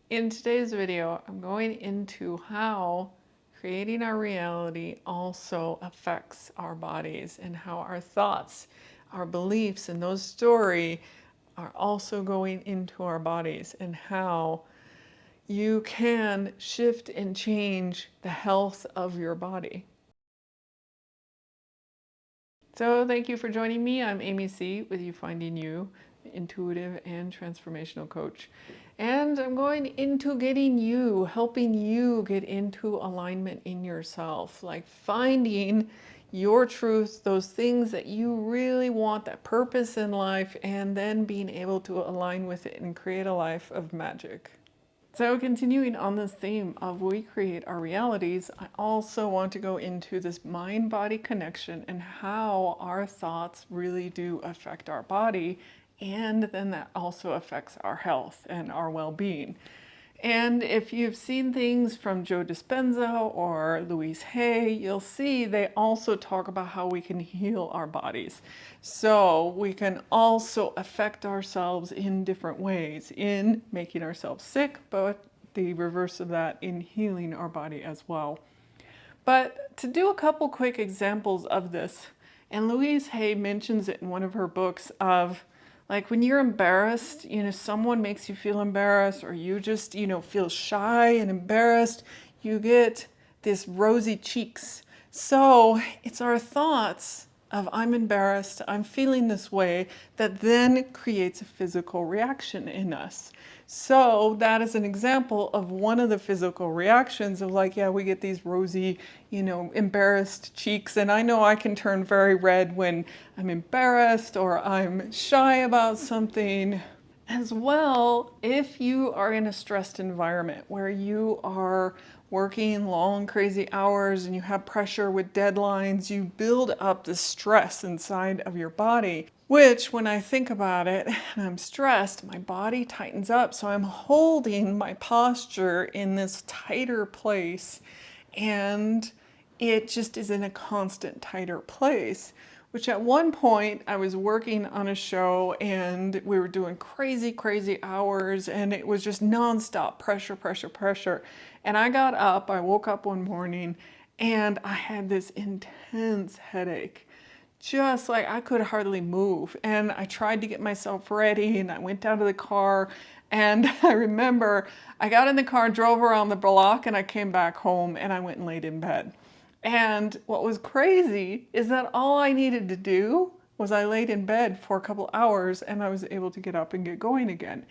In today's video, I'm going into how creating our reality also affects our bodies and how our thoughts, our beliefs, and those stories are also going into our bodies and how you can shift and change the health of your body. So thank you for joining me. I'm AmyC with You Finding You, intuitive and transformational coach. And I'm going into getting you, helping you get into alignment in yourself, like finding your truth, those things that you really want, that purpose in life, and then being able to align with it and create a life of magic. So continuing on this theme of we create our realities, I also want to go into this mind-body connection and how our thoughts really do affect our body, and then that also affects our health and our well-being. And if you've seen things from Joe Dispenza or Louise Hay, you'll see they also talk about how we can heal our bodies. So we can also affect ourselves in different ways, in making ourselves sick, but the reverse of that in healing our body as well. But to do a couple quick examples of this, and Louise Hay mentions it in one of her books of like when you're embarrassed, someone makes you feel embarrassed or you just, feel shy and embarrassed, you get this rosy cheeks. So it's our thoughts of I'm embarrassed, I'm feeling this way, that then creates a physical reaction in us. So that is an example of one of the physical reactions of like, yeah, we get these rosy, embarrassed cheeks. And I know I can turn very red when I'm embarrassed or I'm shy about something. As well, if you are in a stressed environment where you are working long, crazy hours and you have pressure with deadlines, you build up this stress inside of your body, which when I think about it and I'm stressed, my body tightens up. So I'm holding my posture in this tighter place and it just is in a constant tighter place. Which at one point I was working on a show and we were doing crazy, crazy hours and it was just nonstop pressure, pressure, pressure. And I got up, I woke up one morning and I had this intense headache. Just like I could hardly move. And I tried to get myself ready and I went down to the car and I remember I got in the car, drove around the block and I came back home and I went and laid in bed. And what was crazy is that all I needed to do was I laid in bed for a couple hours and I was able to get up and get going again.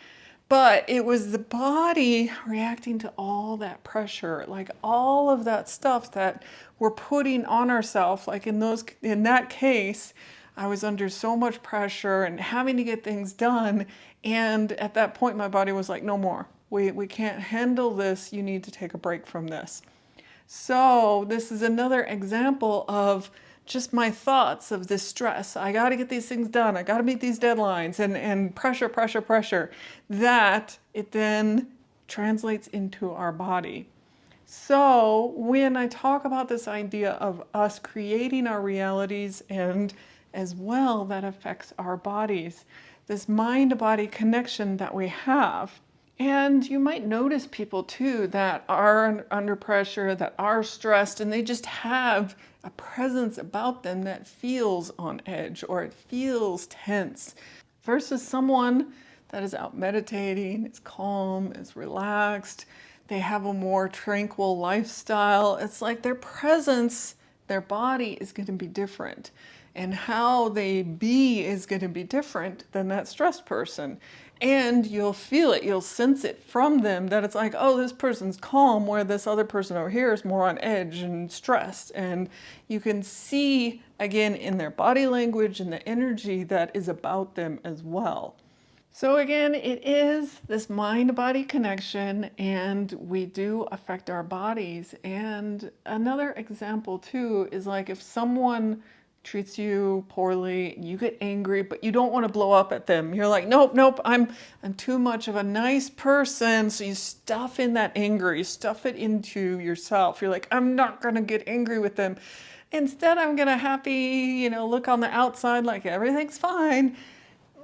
But it was the body reacting to all that pressure, like all of that stuff that we're putting on ourselves. Like in that case, I was under so much pressure and having to get things done. And at that point, my body was like, no more. We can't handle this. You need to take a break from this. So this is another example of just my thoughts of this stress. I got to get these things done. I got to meet these deadlines and pressure, pressure, pressure. That it then translates into our body. So when I talk about this idea of us creating our realities and as well that affects our bodies, this mind-body connection that we have. And you might notice people too that are under pressure, that are stressed, and they just have a presence about them that feels on edge or it feels tense versus someone that is out meditating, is calm, is relaxed, they have a more tranquil lifestyle. It's like their presence, their body is going to be different. And how they be is going to be different than that stressed person. And you'll feel it, you'll sense it from them that it's like, oh, this person's calm, where this other person over here is more on edge and stressed. And you can see, again, in their body language and the energy that is about them as well. So again, it is this mind-body connection and we do affect our bodies. And another example too is like if someone treats you poorly, you get angry, but you don't want to blow up at them. You're like, nope, nope, I'm too much of a nice person. So you stuff in that anger, you stuff it into yourself. You're like, I'm not going to get angry with them. Instead, I'm going to happy, look on the outside like everything's fine.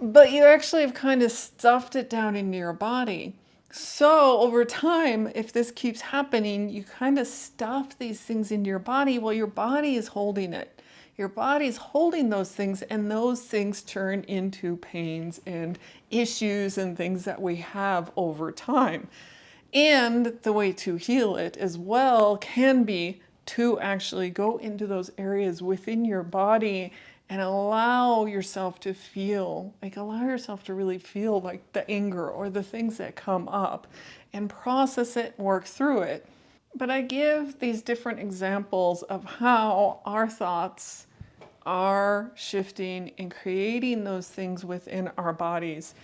But you actually have kind of stuffed it down into your body. So over time, if this keeps happening, you kind of stuff these things into your body. Well, your body is holding it. Your body's holding those things, and those things turn into pains and issues and things that we have over time. And the way to heal it as well can be to actually go into those areas within your body and allow yourself to feel, like allow yourself to really feel like the anger or the things that come up and process it, work through it. But I give these different examples of how our thoughts are shifting and creating those things within our bodies.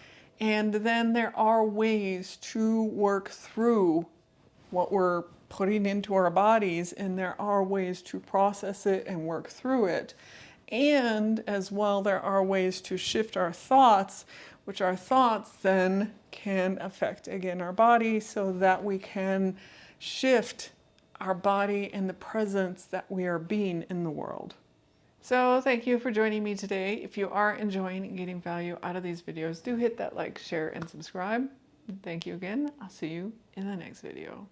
And then there are ways to work through what we're putting into our bodies, and there are ways to process it and work through it. And as well, there are ways to shift our thoughts, which our thoughts then can affect again our body so that we can shift our body and the presence that we are being in the world. So thank you for joining me today. If you are enjoying and getting value out of these videos, do hit that like, share, and subscribe. Thank you again. I'll see you in the next video.